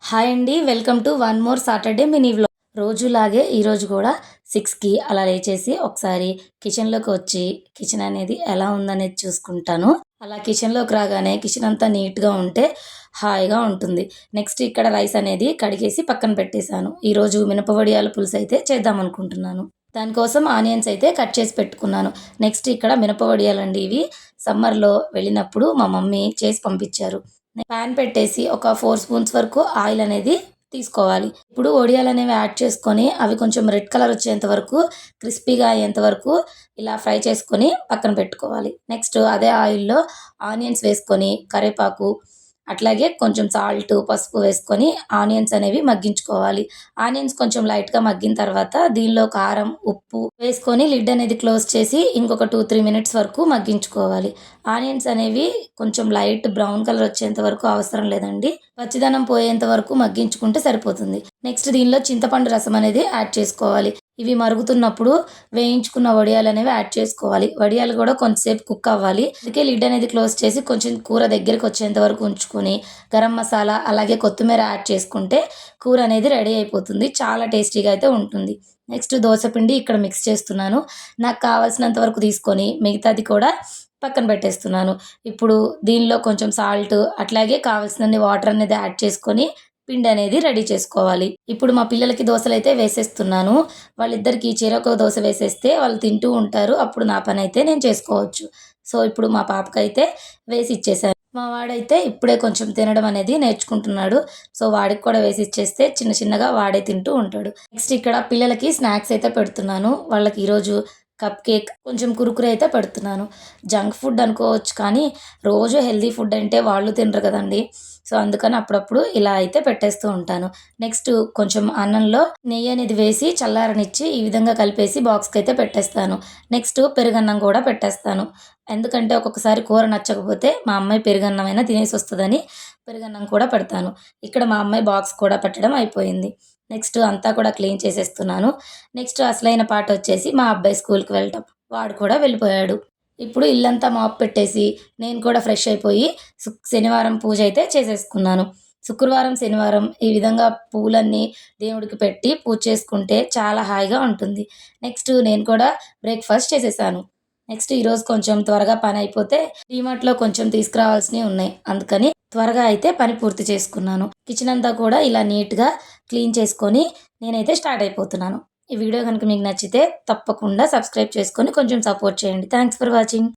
Hi అండి. Welcome to one more Saturday mini vlog. రోజులాగే ఈరోజు కూడా 6కి అలా లేచేసి ఒకసారి కిచెన్లోకి వచ్చి కిచెన్ అనేది ఎలా ఉందనేది చూసుకుంటాను. అలా కిచెన్లోకి రాగానే కిచెన్ అంతా నీట్గా ఉంటే హాయిగా ఉంటుంది. నెక్స్ట్ ఇక్కడ రైస్ అనేది కడిగేసి పక్కన పెట్టేశాను. ఈరోజు మినపవడియాల పులుసు అయితే చేద్దాం అనుకుంటున్నాను. దానికోసం ఆనియన్స్ అయితే కట్ చేసి పెట్టుకున్నాను. నెక్స్ట్ ఇక్కడ మినపవడియాలండి. ఇవి సమ్మర్లో వెళ్ళినప్పుడు మా మమ్మీ చేసి పంపించారు. ప్యాన్ పెట్టేసి ఒక 4 స్పూన్స్ వరకు ఆయిల్ అనేది తీసుకోవాలి. ఇప్పుడు వడియాలు అనేవి యాడ్ చేసుకొని అవి కొంచెం రెడ్ కలర్ వచ్చేంత వరకు క్రిస్పీగా అయ్యేంత వరకు ఇలా ఫ్రై చేసుకొని పక్కన పెట్టుకోవాలి. నెక్స్ట్ అదే ఆయిల్లో ఆనియన్స్ వేసుకొని కరివేపాకు అట్లాగే కొంచెం సాల్ట్ పసుపు వేసుకొని ఆనియన్స్ అనేవి మగ్గించుకోవాలి. ఆనియన్స్ కొంచెం లైట్గా మగ్గిన తర్వాత దీనిలో కారం ఉప్పు వేసుకొని లిడ్ అనేది క్లోజ్ చేసి ఇంకొక 2-3 మినిట్స్ వరకు మగ్గించుకోవాలి. ఆనియన్స్ అనేవి కొంచెం లైట్ బ్రౌన్ కలర్ వచ్చేంత వరకు అవసరం లేదండి, పచ్చిదనం పోయేంత వరకు మగ్గించుకుంటే సరిపోతుంది. నెక్స్ట్ దీనిలో చింతపండు రసం అనేది యాడ్ చేసుకోవాలి. ఇవి మరుగుతున్నప్పుడు వేయించుకున్న వడియాలు అనేవి యాడ్ చేసుకోవాలి. వడియాలు కూడా కొంచెంసేపు కుక్ అవ్వాలి. అందుకే లిడ్ అనేది క్లోజ్ చేసి కొంచెం కూర దగ్గరికి వచ్చేంత వరకు ఉంచుకొని గరం మసాలా అలాగే కొత్తిమీర యాడ్ చేసుకుంటే కూర అనేది రెడీ అయిపోతుంది. చాలా టేస్టీగా అయితే ఉంటుంది. నెక్స్ట్ దోసపిండి ఇక్కడ మిక్స్ చేస్తున్నాను. నాకు కావాల్సినంత వరకు తీసుకొని మిగతాది కూడా పక్కన పెట్టేస్తున్నాను. ఇప్పుడు దీనిలో కొంచెం సాల్ట్ అట్లాగే కావాల్సినన్ని వాటర్ అనేది యాడ్ చేసుకొని పిండి అనేది రెడీ చేసుకోవాలి. ఇప్పుడు మా పిల్లలకి దోశలైతే వేసేస్తున్నాను. వాళ్ళిద్దరికీ చెరొక దోశ వేసేస్తే వాళ్ళు తింటూ ఉంటారు. అప్పుడు నా పని అయితే నేను చేసుకోవచ్చు. సో ఇప్పుడు మా పాపకైతే వేసి ఇచ్చేసాను. మా వాడైతే ఇప్పుడే కొంచెం తినడం అనేది నేర్చుకుంటున్నాడు. సో వాడికి కూడా వేసి ఇచ్చేస్తే చిన్న చిన్నగా వాడే తింటూ ఉంటాడు. నెక్స్ట్ ఇక్కడ పిల్లలకి స్నాక్స్ అయితే పెడుతున్నాను. వాళ్ళకి ఈరోజు కప్ కేక్ కొంచెం కురుకురే అయితే పెడుతున్నాను. జంక్ ఫుడ్ అనుకోవచ్చు కానీ రోజు హెల్దీ ఫుడ్ అంటే వాళ్ళు తినరు కదండి. సో అందుకని అప్పుడప్పుడు ఇలా అయితే పెట్టేస్తూ ఉంటాను. నెక్స్ట్ కొంచెం అన్నంలో నెయ్యి అనేది వేసి చల్లారనిచ్చి ఈ విధంగా కలిపేసి బాక్స్కి అయితే పెట్టేస్తాను. నెక్స్ట్ పెరుగన్నం కూడా పెట్టేస్తాను. ఎందుకంటే ఒక్కొక్కసారి కూర నచ్చకపోతే మా అమ్మాయి పెరుగన్నం అయినా తినేసి వస్తుందని పెరుగన్నం కూడా పెడతాను. ఇక్కడ మా అమ్మాయి బాక్స్ కూడా పెట్టడం అయిపోయింది. నెక్స్ట్ అంతా కూడా క్లీన్ చేసేస్తున్నాను. నెక్స్ట్ అసలైన పార్ట్ వచ్చేసి మా అబ్బాయి స్కూల్కి వెళ్ళటం. వాడు కూడా వెళ్ళిపోయాడు. ఇప్పుడు ఇల్లంతా మాప్ పెట్టేసి నేను కూడా ఫ్రెష్ అయిపోయి శనివారం పూజ అయితే చేసేసుకున్నాను. శుక్రవారం శనివారం ఈ విధంగా పూలన్నీ దేవుడికి పెట్టి పూజ చేసుకుంటే చాలా హాయిగా ఉంటుంది. నెక్స్ట్ నేను కూడా బ్రేక్ఫాస్ట్ చేసేసాను. నెక్స్ట్ ఈరోజు కొంచెం త్వరగా పని అయిపోతే డీమార్ట్లో కొంచెం తీసుకురావాల్సినవి ఉన్నాయి. అందుకని త్వరగా అయితే పని పూర్తి చేసుకున్నాను. కిచెన్ అంతా కూడా ఇలా నీట్గా క్లీన్ చేసుకొని నేనైతే స్టార్ట్ అయిపోతున్నాను. ఈ వీడియో కనుక మీకు నచ్చితే తప్పకుండా సబ్స్క్రైబ్ చేసుకొని కొంచెం సపోర్ట్ చేయండి. Thanks for watching.